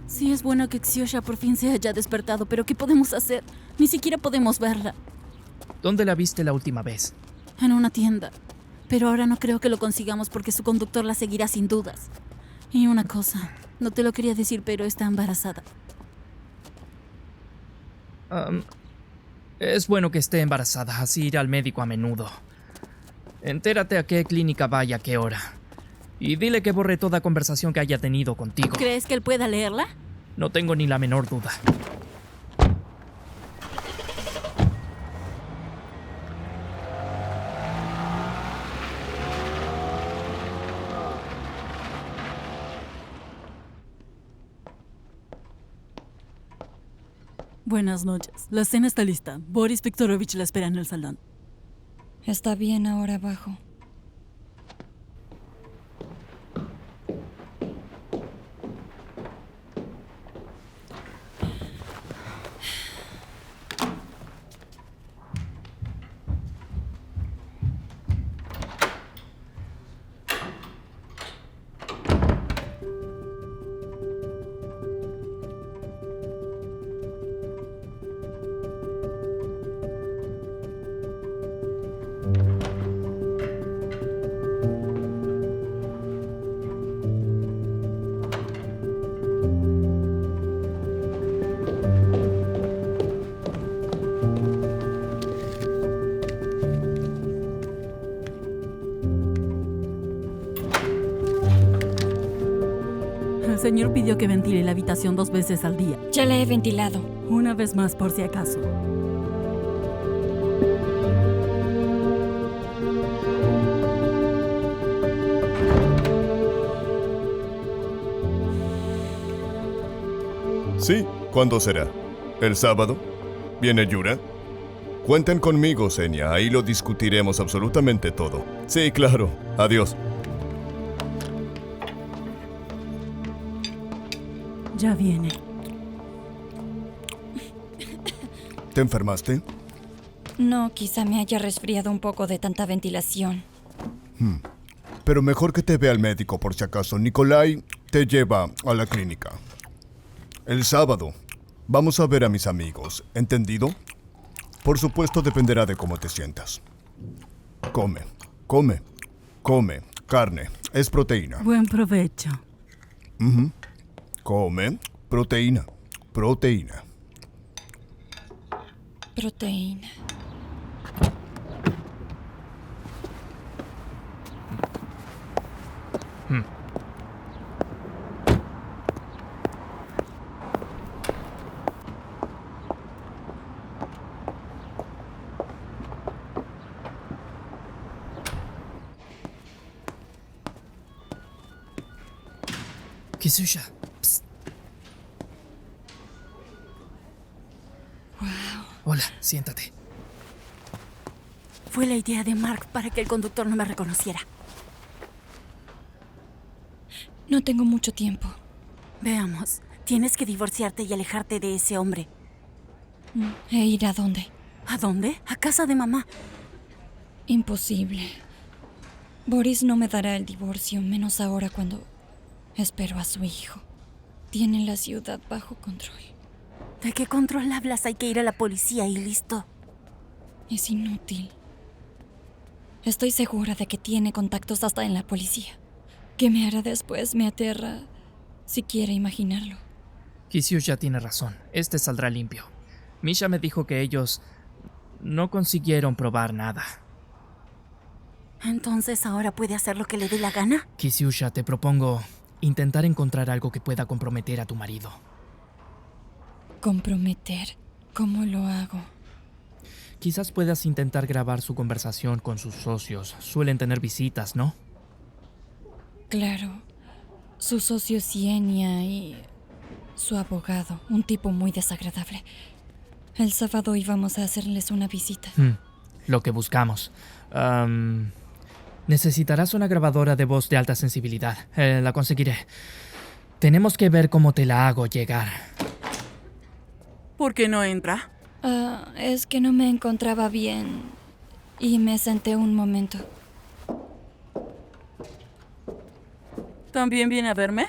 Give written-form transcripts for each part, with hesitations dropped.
Sí, es bueno que Xiosha por fin se haya despertado, pero ¿qué podemos hacer? Ni siquiera podemos verla. ¿Dónde la viste la última vez? En una tienda. Pero ahora no creo que lo consigamos porque su conductor la seguirá sin dudas. Y una cosa, no te lo quería decir, pero está embarazada. Es bueno que esté embarazada, así irá al médico a menudo. Entérate a qué clínica vaya a qué hora. Y dile que borre toda conversación que haya tenido contigo. ¿Crees que él pueda leerla? No tengo ni la menor duda. Buenas noches. La cena está lista. Boris Viktorovich la espera en el salón. Está bien ahora abajo. El señor pidió que ventile la habitación 2 veces al día. Ya la he ventilado. Una vez más, por si acaso. Sí, ¿cuándo será? ¿El sábado? ¿Viene Yura? Cuenten conmigo, Senia. Ahí lo discutiremos absolutamente todo. Sí, claro. Adiós. Ya viene. ¿Te enfermaste? No, quizá me haya resfriado un poco de tanta ventilación. Pero mejor que te vea el médico por si acaso. Nikolai te lleva a la clínica. El sábado vamos a ver a mis amigos. ¿Entendido? Por supuesto dependerá de cómo te sientas. Come, come, come. Carne. Es proteína. Buen provecho. Come. Proteína. Proteína. Proteína. Ksyusha. Psst. Hola, siéntate. Fue la idea de Mark para que el conductor no me reconociera. No tengo mucho tiempo. Veamos. Tienes que divorciarte y alejarte de ese hombre. ¿E ir a dónde? ¿A dónde? A casa de mamá. Imposible. Boris no me dará el divorcio, menos ahora cuando espero a su hijo. Tiene la ciudad bajo control. ¿De qué control hablas? Hay que ir a la policía y listo. Es inútil. Estoy segura de que tiene contactos hasta en la policía. ¿Qué me hará después? Me aterra siquiera imaginarlo. Ksyusha tiene razón. Este saldrá limpio. Misha me dijo que ellos no consiguieron probar nada. ¿Entonces ahora puede hacer lo que le dé la gana? Ksyusha, te propongo intentar encontrar algo que pueda comprometer a tu marido. ¿Comprometer? ¿Cómo lo hago? Quizás puedas intentar grabar su conversación con sus socios. Suelen tener visitas, ¿no? Claro. Su socio Sienia y su abogado, un tipo muy desagradable. El sábado íbamos a hacerles una visita. Lo que buscamos. Necesitarás una grabadora de voz de alta sensibilidad. La conseguiré. Tenemos que ver cómo te la hago llegar. ¿Por qué no entra? Es que no me encontraba bien y me senté un momento. ¿También viene a verme?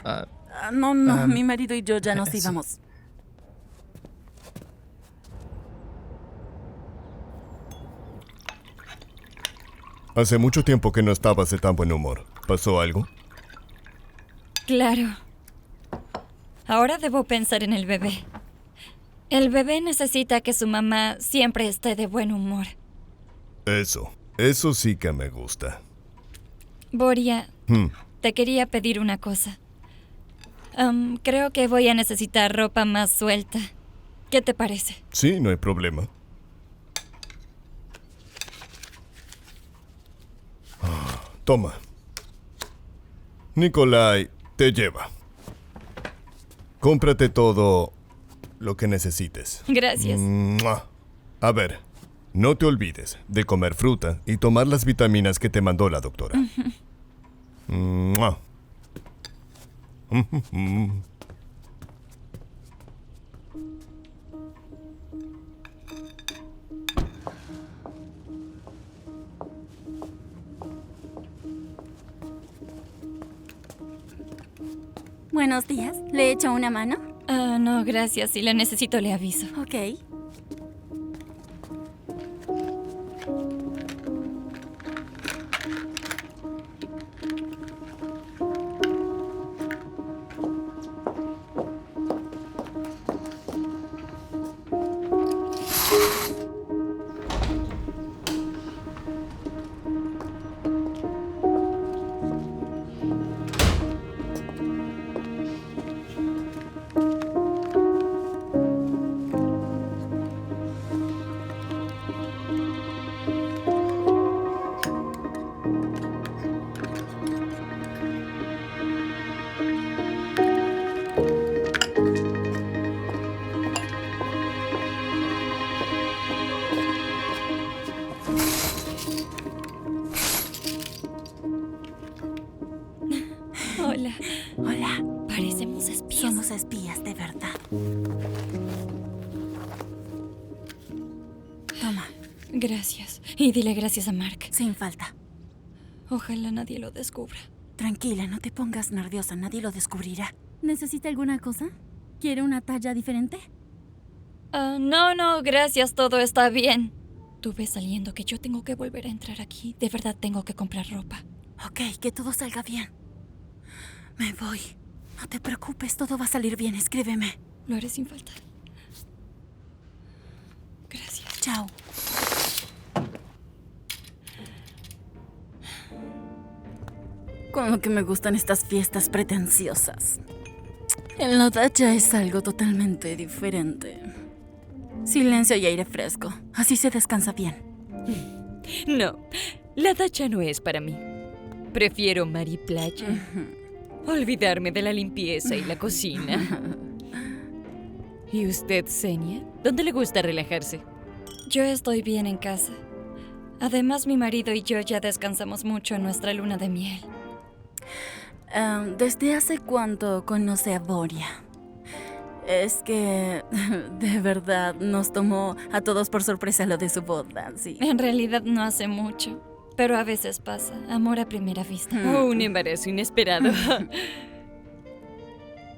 No, mi marido y yo ya nos íbamos. Hace mucho tiempo que no estabas de tan buen humor. ¿Pasó algo? Claro. Ahora debo pensar en el bebé. El bebé necesita que su mamá siempre esté de buen humor. Eso sí que me gusta. Boria, te quería pedir una cosa. Creo que voy a necesitar ropa más suelta. ¿Qué te parece? Sí, no hay problema. Toma. Nikolai te lleva. Cómprate todo lo que necesites. Gracias. ¡Mua! A ver, no te olvides de comer fruta y tomar las vitaminas que te mandó la doctora. ¡Mua! Buenos días. ¿Le echo una mano? No, gracias. Si la necesito, le aviso. Ok. Hola. Hola. Parecemos espías. Somos espías, de verdad. Toma, Gracias. Y dile gracias a Mark. sin falta. Ojalá nadie lo descubra. Tranquila, no te pongas nerviosa, nadie lo descubrirá. ¿Necesita alguna cosa? ¿Quiere una talla diferente? No, gracias. Todo está bien. Tú ves saliendo que yo tengo que volver a entrar aquí. De verdad tengo que comprar ropa. Ok, que todo salga bien. Me voy. No te preocupes, todo va a salir bien, escríbeme. Lo haré sin falta. Gracias. Chao. Con lo que me gustan estas fiestas pretenciosas. En la dacha es algo totalmente diferente. Silencio y aire fresco. Así se descansa bien. No, la dacha no es para mí. Prefiero mar y playa. Olvidarme de la limpieza y la cocina. ¿Y usted, Xenia? ¿Dónde le gusta relajarse? Yo estoy bien en casa. Además, mi marido y yo ya descansamos mucho en nuestra luna de miel. ¿Desde hace cuánto conoce a Boria? Es que de verdad nos tomó a todos por sorpresa lo de su boda, sí. En realidad no hace mucho, pero a veces pasa. Amor a primera vista. Oh, un embarazo inesperado.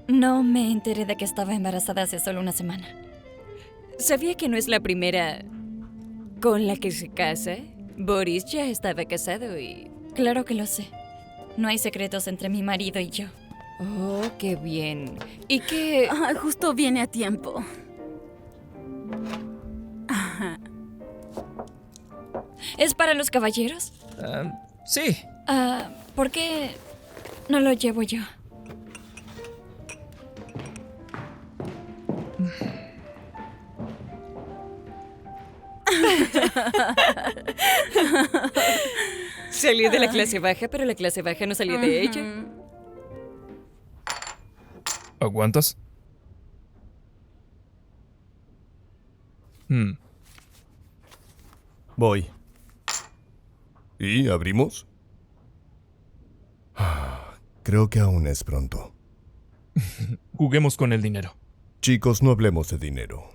No me enteré de que estaba embarazada hace solo una semana. ¿Sabía que no es la primera con la que se casa? Boris ya estaba casado y... Claro que lo sé. No hay secretos entre mi marido y yo. Oh, qué bien. ¿Y qué...? Justo viene a tiempo. ¿Es para los caballeros? Sí. ¿Por qué no lo llevo yo? Salió de la clase baja, pero la clase baja no salió de ella. ¿Aguantas? Voy. ¿Y abrimos? Creo que aún es pronto. Juguemos con el dinero. Chicos, no hablemos de dinero.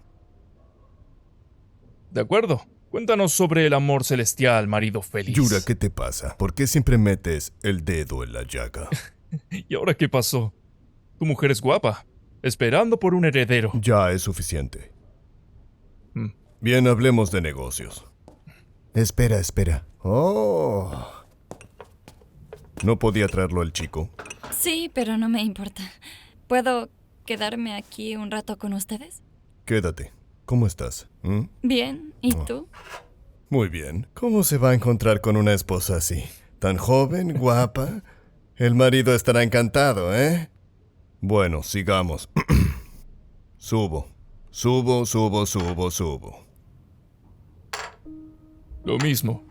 De acuerdo. Cuéntanos sobre el amor celestial, marido feliz. Yura, ¿qué te pasa? ¿Por qué siempre metes el dedo en la llaga? ¿Y ahora qué pasó? Tu mujer es guapa, esperando por un heredero. Ya es suficiente. Mm. Bien, hablemos de negocios. Espera. Oh. ¿No podía traerlo el chico? Sí, pero no me importa. ¿Puedo quedarme aquí un rato con ustedes? Quédate. ¿Cómo estás? ¿Mm? Bien, ¿y tú? Muy bien. ¿Cómo se va a encontrar con una esposa así? ¿Tan joven, guapa? El marido estará encantado, ¿eh? Bueno, sigamos. Subo. Lo mismo.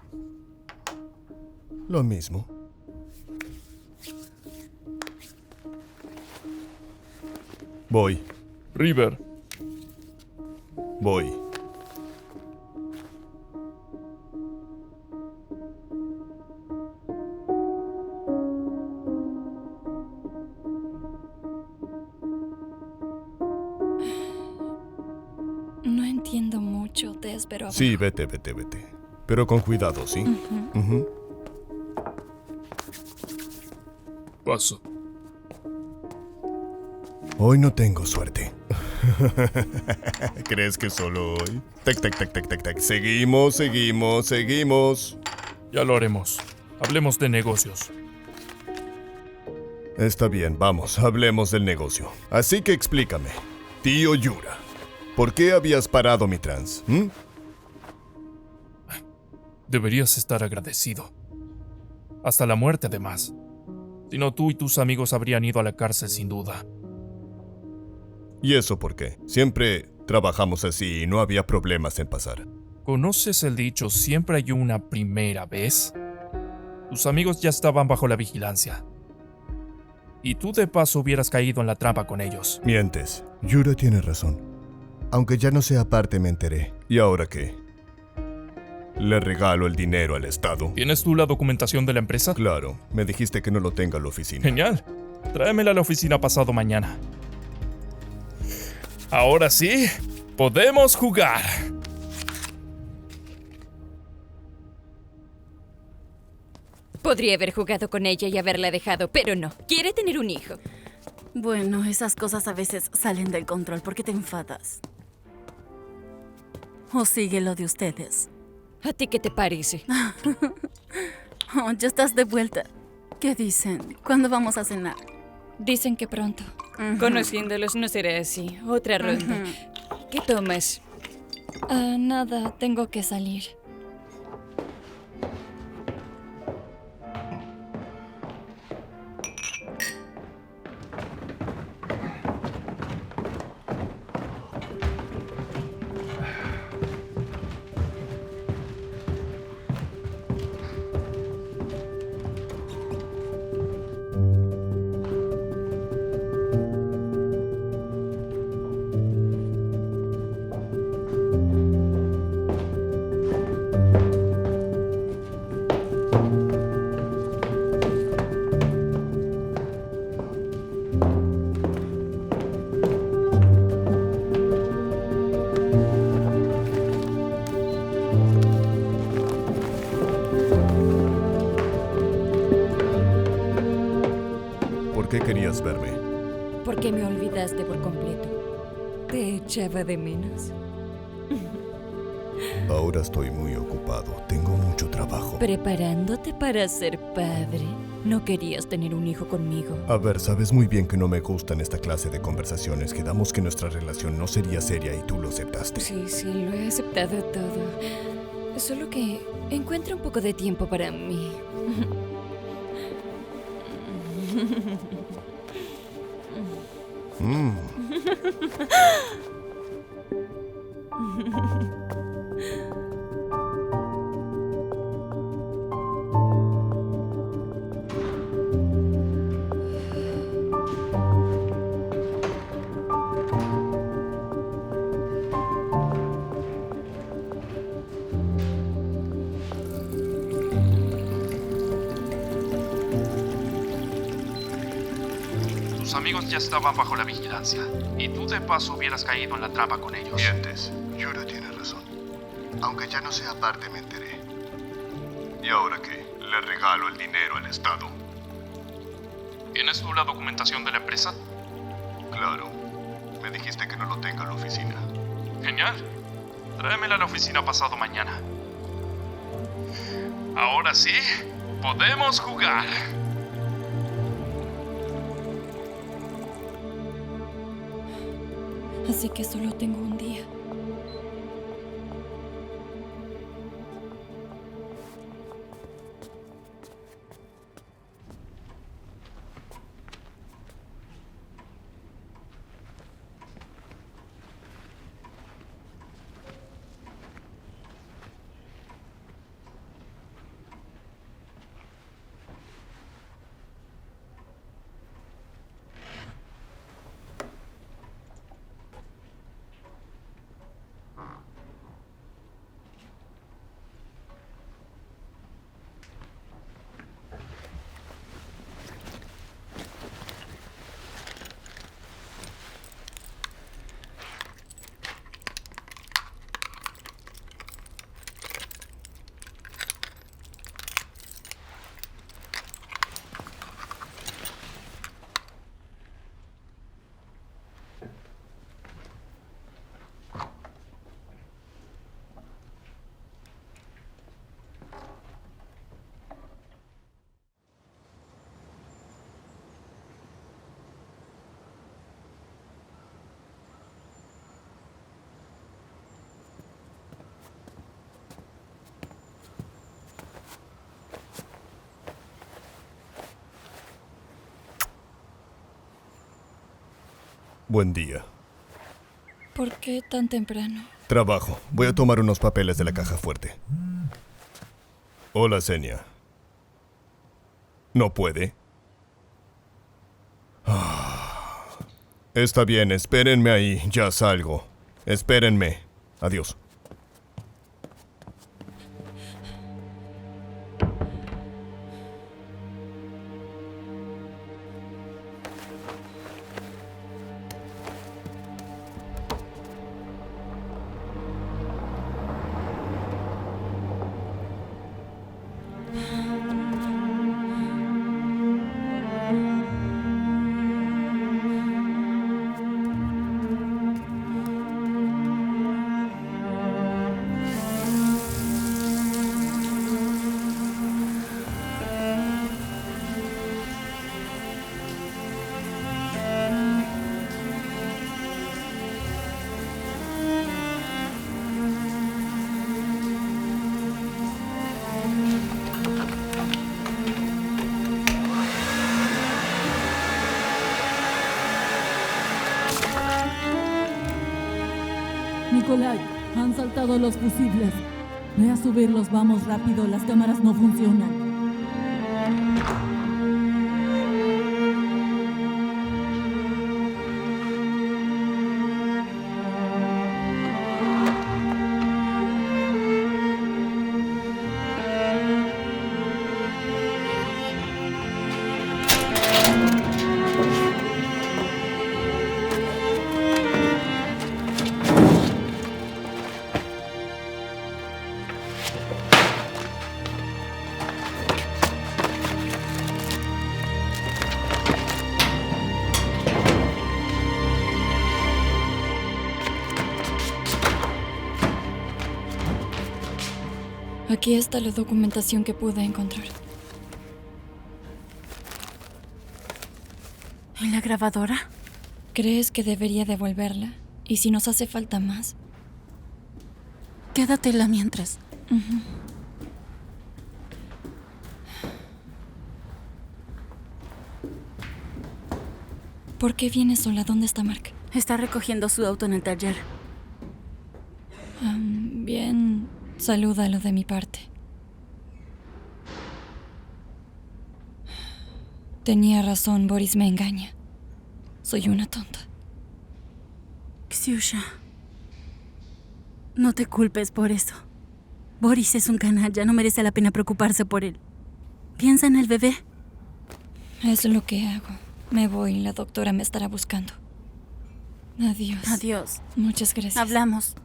Lo mismo. Voy. River, Voy. No entiendo mucho, te espero abajo. Sí, vete. Pero con cuidado, ¿sí? Ujú. paso. Hoy no tengo suerte. ¿Crees que solo hoy? Tac. Seguimos. Ya lo haremos. Hablemos de negocios. Está bien, vamos, hablemos del negocio. Así que explícame, tío Yura, ¿por qué habías parado mi trans? Deberías estar agradecido. Hasta la muerte, además. Si no, tú y tus amigos habrían ido a la cárcel sin duda. ¿Y eso por qué? Siempre trabajamos así y no había problemas en pasar. ¿Conoces el dicho siempre hay una primera vez? Tus amigos ya estaban bajo la vigilancia. Y tú de paso hubieras caído en la trampa con ellos. Mientes, Yura tiene razón. Aunque ya no sea parte me enteré. ¿Y ahora qué? ¿Le regalo el dinero al Estado? ¿Tienes tú la documentación de la empresa? Claro, me dijiste que no lo tenga en la oficina. Genial. Tráemela a la oficina pasado mañana. Ahora sí, podemos jugar. Podría haber jugado con ella y haberla dejado, pero no. Quiere tener un hijo. Bueno, esas cosas a veces salen del control. ¿Por qué te enfadas? ¿O sigue lo de ustedes? ¿A ti qué te parece? Oh, ya estás de vuelta. ¿Qué dicen? ¿Cuándo vamos a cenar? Dicen que pronto. Conociéndolos no será así. Otra ronda. ¿Qué tomas? Nada, tengo que salir. ¿Por qué querías verme? ¿Por qué me olvidaste por completo? Te echaba de menos. Ahora estoy muy ocupado. Tengo mucho trabajo. ¿Preparándote para ser padre? ¿No querías tener un hijo conmigo? A ver, sabes muy bien que no me gustan esta clase de conversaciones. Quedamos que nuestra relación no sería seria y tú lo aceptaste. Sí, lo he aceptado todo. Solo que encuentra un poco de tiempo para mí. Tus amigos ya estaban bajo la vigilancia. Y tú de paso hubieras caído en la trampa con ellos. Mientes. Yura tiene razón. Aunque ya no sea parte, me enteré. ¿Y ahora qué? ¿Le regalo el dinero al Estado? ¿Tienes tú la documentación de la empresa? Claro. Me dijiste que no lo tenga en la oficina. Genial. Tráemela a la oficina pasado mañana. Ahora sí, podemos jugar. Así que solo tengo un día. Buen día. ¿Por qué tan temprano? Trabajo. Voy a tomar unos papeles de la caja fuerte. Hola, Senia. ¿No puede? Está bien, espérenme ahí. Ya salgo. Espérenme. Adiós. Nikolai, han saltado los fusibles. Ve a subirlos, vamos rápido, las cámaras no funcionan. Aquí está la documentación que pude encontrar. ¿Y la grabadora? ¿Crees que debería devolverla? ¿Y si nos hace falta más? Quédatela mientras. ¿Por qué vienes sola? ¿Dónde está Mark? Está recogiendo su auto en el taller. Bien, salúdalo de mi parte. Tenía razón, Boris me engaña. Soy una tonta. Ksiusha, no te culpes por eso. Boris es un canalla, no merece la pena preocuparse por él. Piensa en el bebé. Es lo que hago. Me voy, la doctora me estará buscando. Adiós. Adiós. Muchas gracias. Hablamos.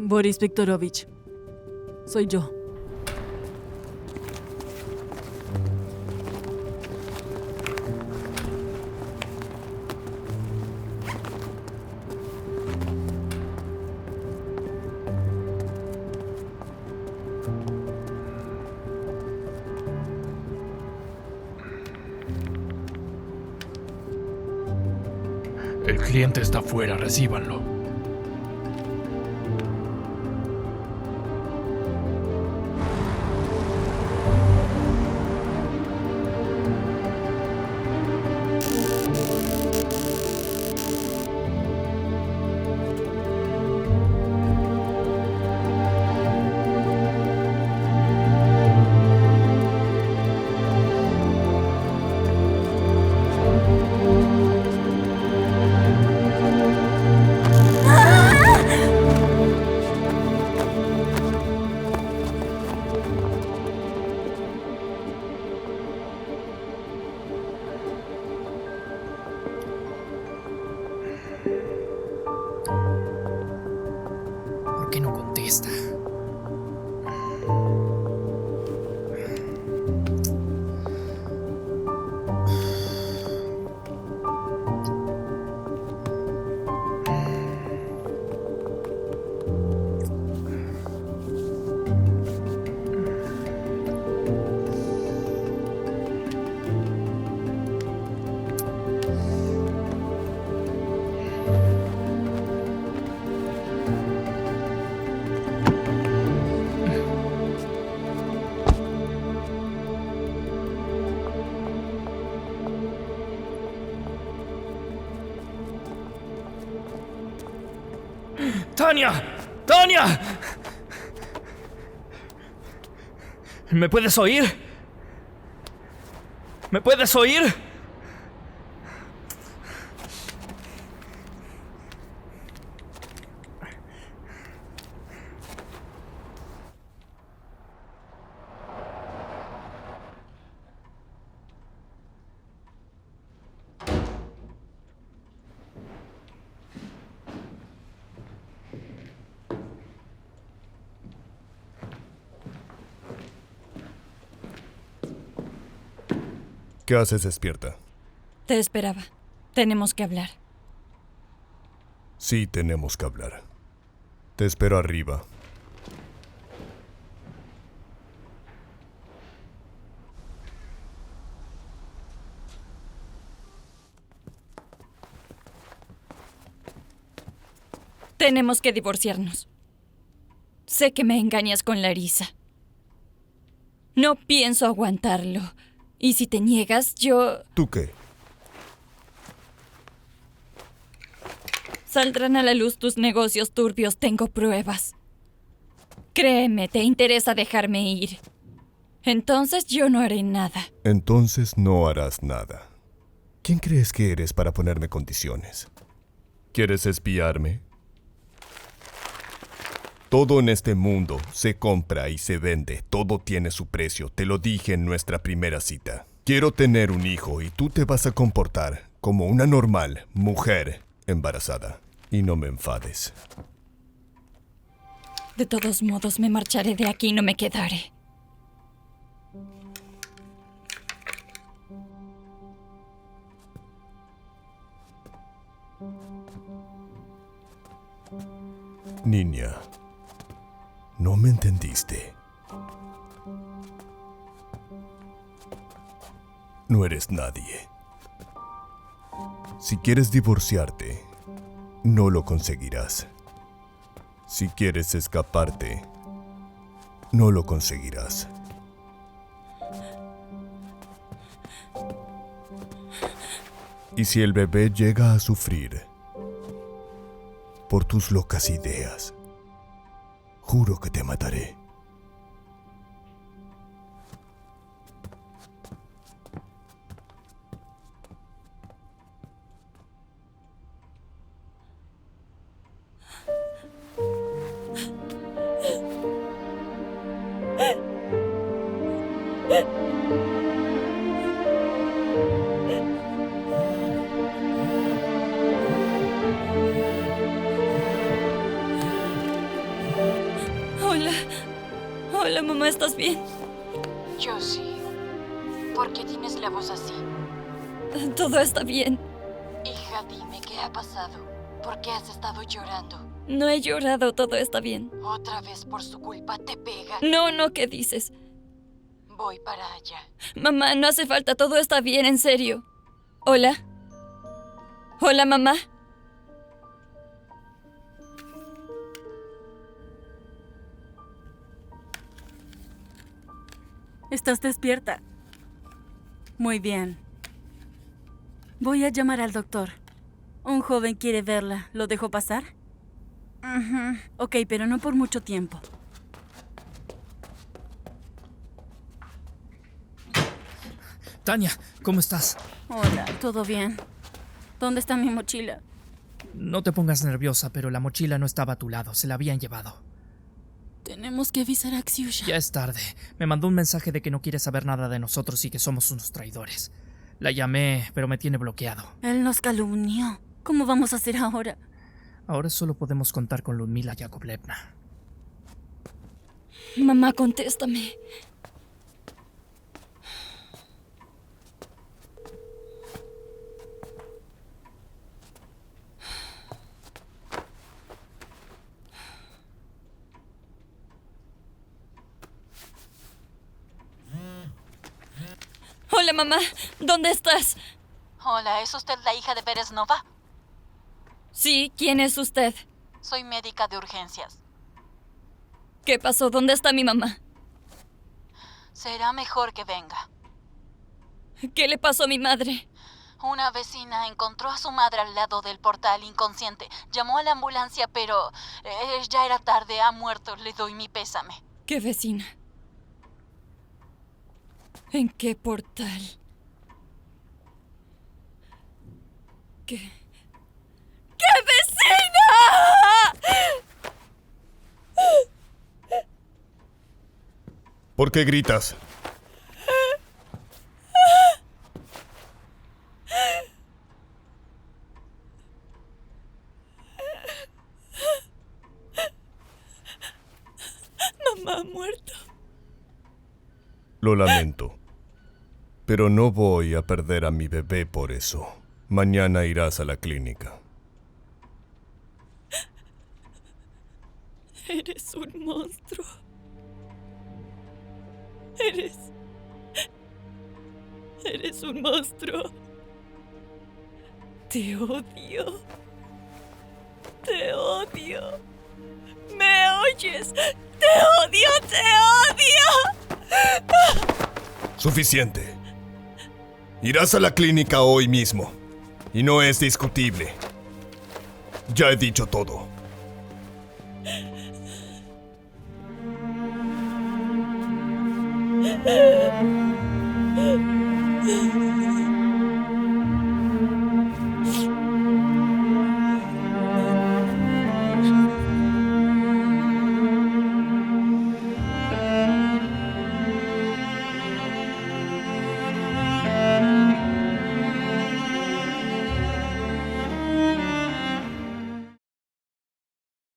Boris Viktorovich. Soy yo. El cliente está afuera, recíbanlo. ¿Por qué no contesta? ¡Tania! ¡Tania! ¿Me puedes oír? ¿Me puedes oír? ¿Qué haces despierta? Te esperaba. Tenemos que hablar. Sí, tenemos que hablar. Te espero arriba. Tenemos que divorciarnos. Sé que me engañas con Larisa. No pienso aguantarlo. Y si te niegas, yo... ¿Tú qué? Saldrán a la luz tus negocios turbios, tengo pruebas. Créeme, te interesa dejarme ir. Entonces yo no haré nada. Entonces no harás nada. ¿Quién crees que eres para ponerme condiciones? ¿Quieres espiarme? Todo en este mundo se compra y se vende. Todo tiene su precio. Te lo dije en nuestra primera cita. Quiero tener un hijo y tú te vas a comportar como una normal mujer embarazada. Y no me enfades. De todos modos, me marcharé de aquí y no me quedaré. Niña, no me entendiste. No eres nadie. Si quieres divorciarte, no lo conseguirás. Si quieres escaparte, no lo conseguirás. Y si el bebé llega a sufrir por tus locas ideas, juro que te mataré. Hola, mamá, ¿estás bien? Yo sí. ¿Por qué tienes la voz así? Todo está bien. Hija, dime qué ha pasado. ¿Por qué has estado llorando? No he llorado, todo está bien. Otra vez por su culpa te pega. No, ¿qué dices? Voy para allá. Mamá, no hace falta, todo está bien, en serio. Hola. Hola, mamá. ¿Estás despierta? Muy bien. Voy a llamar al doctor. Un joven quiere verla. ¿Lo dejo pasar? Ok, pero no por mucho tiempo. Tania, ¿cómo estás? Hola, ¿todo bien? ¿Dónde está mi mochila? No te pongas nerviosa, pero la mochila no estaba a tu lado, se la habían llevado. Tenemos que avisar a Xiusha. Ya es tarde. Me mandó un mensaje de que no quiere saber nada de nosotros y que somos unos traidores. La llamé, pero me tiene bloqueado. Él nos calumnió. ¿Cómo vamos a hacer ahora? Ahora solo podemos contar con Ludmila Yakovlevna. Mamá, contéstame. Hola, mamá. ¿Dónde estás? Hola, ¿es usted la hija de Beresnova? Sí, ¿quién es usted? Soy médica de urgencias. ¿Qué pasó? ¿Dónde está mi mamá? Será mejor que venga. ¿Qué le pasó a mi madre? Una vecina encontró a su madre al lado del portal inconsciente. Llamó a la ambulancia, pero ya era tarde. Ha muerto. Le doy mi pésame. ¿Qué vecina? ¿En qué portal? ¿Qué vecina? ¿Por qué gritas? Mamá ha muerto. Lo lamento. Pero no voy a perder a mi bebé por eso. Mañana irás a la clínica. Eres un monstruo. Eres un monstruo. Te odio. Te odio. ¿Me oyes? Te odio, te odio. Suficiente. Irás a la clínica hoy mismo. Y no es discutible. Ya he dicho todo.